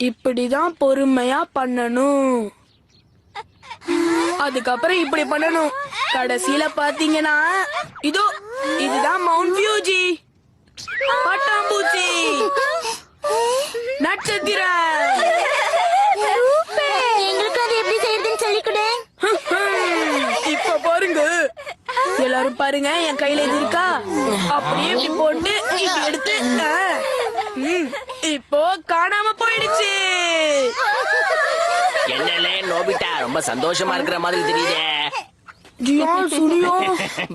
இப்படிதான் பொறுமையா பண்ணணும். அதுக்கப்புறம் இப்படி பண்ணணும். கடைசியில பாத்தீங்கன்னா இதோ இதுதான் மவுண்ட் ஃபியூஜி. பட்டாம்பூச்சி, நட்சத்திரம். எங்களுக்கு அது எப்படி செய்யறதுன்னு சொல்லிக்கொடு. இப்ப பாருங்க, எல்லாரும் பாருங்க, என் கையில இது இருக்கா, அப்படியே இப்படி போட்டு இப்படி எடுத்து இப்போ காணாம போயிடுச்சு. என்னலே நோபிட்டா, ரொம்ப சந்தோஷமா இருக்கிற மாதிரி தெரியுதே.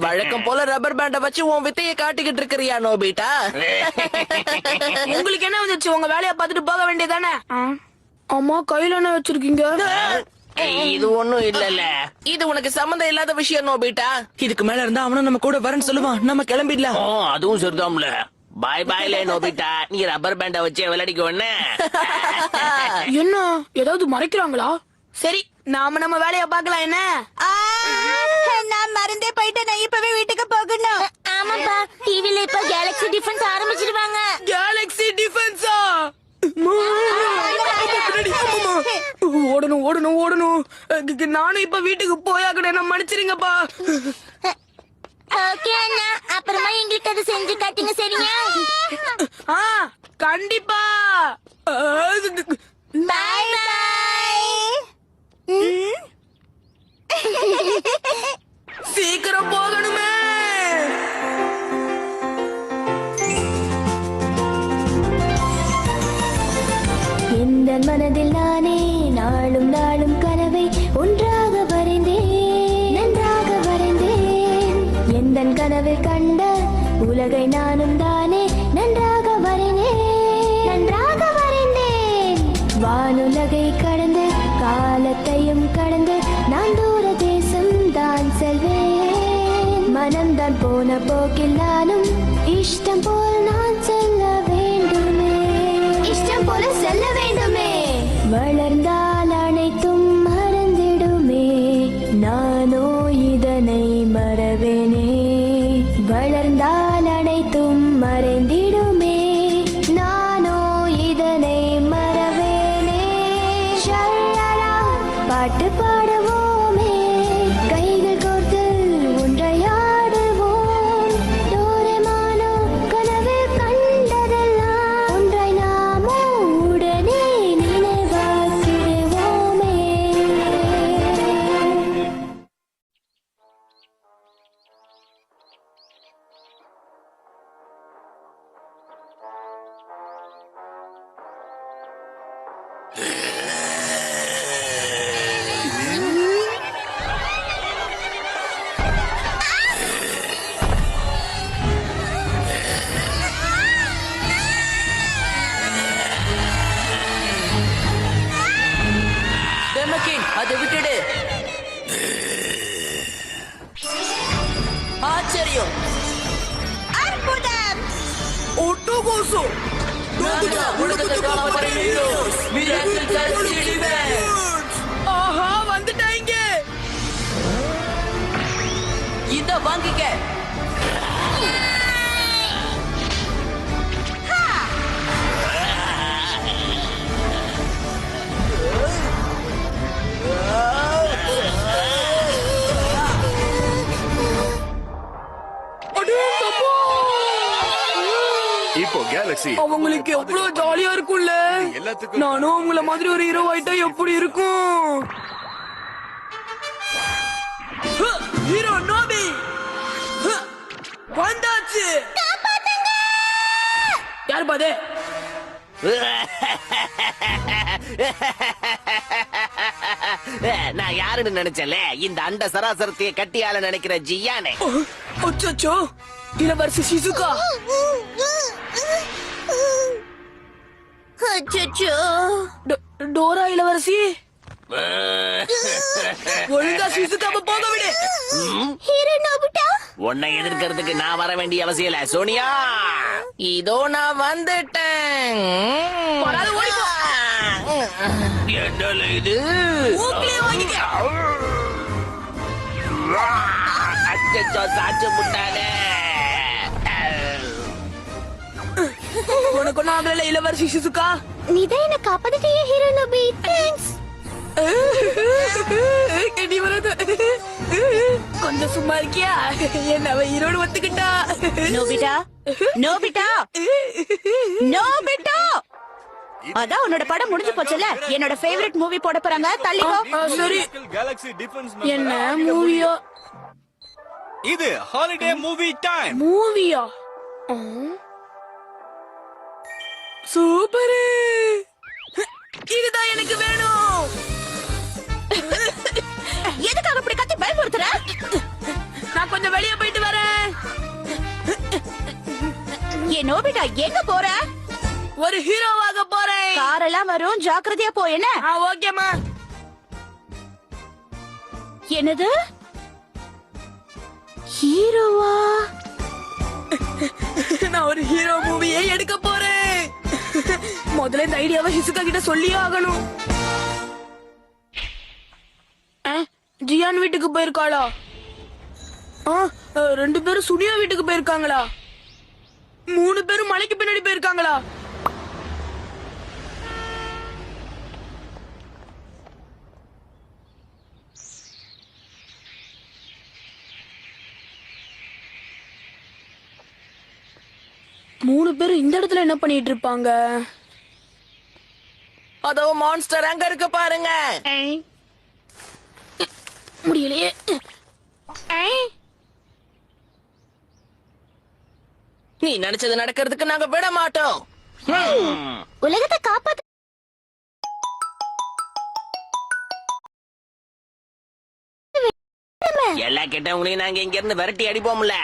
வழக்கம் போல ரப்பர் பேண்ட வச்சு உன் வித்தைய காட்டிக்கிட்டு இருக்கிறியா நோபிட்டா? உங்களுக்கு என்ன வந்துச்சு? உங்க வேலைய பார்த்துட்டு போக வேண்டியதானே? அம்மா கையில என்ன வச்சிருக்கீங்க? இது ஒண்ணும் இல்லல்ல, இது உனக்கு சம்பந்தம் இல்லாத விஷயம் நோபிட்டா. இதுக்கு மேல இருந்தா அவனும் நம்ம கூட வரேன்னு சொல்லுவான். நம்ம கிளம்பிடலாம். அதுவும் சரிதாம்ல. பாய் பாய்ல நோபிட்டா, நீ ரப்பர் பேண்ட வச்சு விளையாடிக்கோ. என்ன ஏதாவது மறைக்கிறாங்களா? சரி, நாம நம்ம வேலைய பார்க்கலாம். என்ன? நான் மறந்தே போயிட்டேன். நான் இப்பவே வீட்டுக்கு போகணும். ஆமாப்பா, டிவில இப்ப கேலக்ஸி டிஃபென்ஸ் ஆரம்பிச்சிடுவாங்க. கேலக்ஸி டிஃபென்ஸா? ஓடணும் ஓடணும் ஓடணும். நானும் இப்ப வீட்டுக்கு போயாக்கணும். மன்னிச்சிருங்கப்பா. ஓகே அண்ணா, அப்புறமா எங்களுக்கு அது செஞ்சு காட்டுங்க, சரியா? கண்டிப்பா. பாய் பாய். சீக்கிரம் போகணுமே. இந்த மனதில் நானே நாளும் நாளும் கனவை ஒன்றாக வரைந்தேன், நன்றாக வரைந்தேன். எந்த கனவில் கண்ட உலகை நானும் தானே நன்றாக வரைந்தேன், நன்றாக வரைந்தேன். வானுலகை கடந்து காலத்தையும் கடந்து நான் தூர தேசம் தான் செல்வேன். மனம்தான் போன போக்கில் நானும் இஷ்டம் போல் நான் செல்ல வேண்டுமே, இஷ்டம் போல செல்ல வேண்டுமே. வளர்ந்தால் அனைத்தும் மறந்திடுமே, நானோ இதனை மறவேனே. வளர்ந்தால் அனைத்தும் மறைந்திடுமே, நானோ இதனை மறவேனே. ஷல்லலா, பாட்டு பாடுவோமே, கைகள் கோர்த்து ஒன்றையாடுவோம். டோரேமானோ கனவில் கண்டதெல்லாம் ஒன்றை நாமோ உடனே நினைவாக்கிடுவோமே. டெமக்கின், அதை விட்டுடு. ஆச்சரியம், அற்புதம். ஒட்டுகோசு. ஆஹா, வந்துட்டாங்க. இத வாங்கிக்க. இப்போ கேலக்ஸி அவங்களுக்கு எவ்வளவு ஜாலியா இருக்கும்ல. நானும் அவங்கள மாதிரி ஒரு ஹீரோ ஆயிட்டா எப்படி இருக்கும்? ஹீரோ நோபி வந்தாச்சு. யார் பாதே? நான் யாருன்னு நினைச்சல, இந்த அண்ட சராசரத்தைய கட்டியால நினைக்கிற ஜியானே. அச்சோ, இளவரசி ஷிசுகா. அச்சச்சோ. டோரா இளவரசி, ஒழுங்கா ஷிசுகாவை போக விடு. ஹீரோ நோபிட்டா, உன்னை எதிர்க்கிறதுக்கு நான் வர வேண்டிய அவசியம் இல்ல சோனியா. இதோ நான் வந்துட்டேன். வராது, ஓடிப்போ. என்னல இது? ஊக்கிலே வாங்கிக்க. அச்சச்சோ, சாச்சு முட்டானே. உனக்கு ஒன்னும் ஆகல இளவரசி சிசுகா. நீதான் என்ன காப்பாத்திட்டியே ஹீரோ நோபி. தேங்க்ஸ். கெடி வருது. கொஞ்சம் சும்மா இருக்கியா? என்ன அவ ஈரோடு ஒத்துக்கிட்டா. நோபிட்டா நோபிட்டா நோபிட்டா, அதான் உன்னோட படம் முடிஞ்சு போச்சுல. என்னோட ஃபேவரட் மூவி போட போறாங்க, தள்ளிக்கோ. சரி, Galaxy Defense என்ன மூவியா? இது ஹாலிடே மூவி டைம். மூவியா? சூப்பர், இதுதான் எனக்கு வேணும். எதுக்காக இப்படி கத்தி பயமுறுத்துற? நான் கொஞ்சம் வெளியே போயிட்டு வரேன். ஏ நோபிட்டா, எங்க போற? ஒரு ஹீரோவாக போறேன். காரெல்லாம் வரும், ஜாக்கிரதையா போ. என்ன? ஓகேமா. என்னது ஹீரோவா? நான் ஒரு ஹீரோ மூவியே எடுக்க போறேன். முதல்ல இந்த ஐடியாவை ஹிசுகா கிட்ட சொல்லியே ஆகணும். ஜியான் வீட்டுக்கு போயிருக்காளா? ரெண்டு பேரும் சுனியா வீட்டுக்கு போயிருக்காங்களா? 3 பேரும் மலைக்கு பின்னாடி போயிருக்காங்களா? மூணு பேரும் இந்த இடத்துல என்ன பண்ணிட்டு இருப்பாங்க? அதோ மான்ஸ்டர் அங்க இருக்கு பாருங்க. முடியலையே. நீ நினைச்சது நடக்கிறதுக்கு நாங்க விட மாட்டோம். உலகத்தை காப்பாத்து. எல்லா கெட்டவங்களையும் நாங்க இங்க இருந்து விரட்டி அடிப்போம்ல.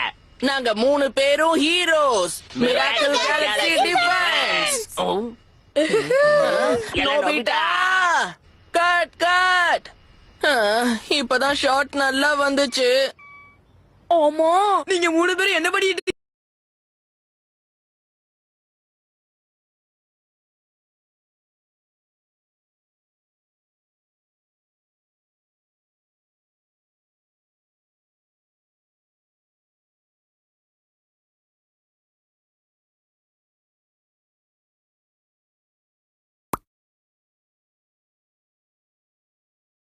நாங்க 3 பேரும் heroes. Miracle Galaxy defence. Nobita, cut cut. இப்பதான் ஷாட் நல்லா வந்துச்சு. ஆமா, நீங்க 3 பேரும் என்ன பண்ணிட்டு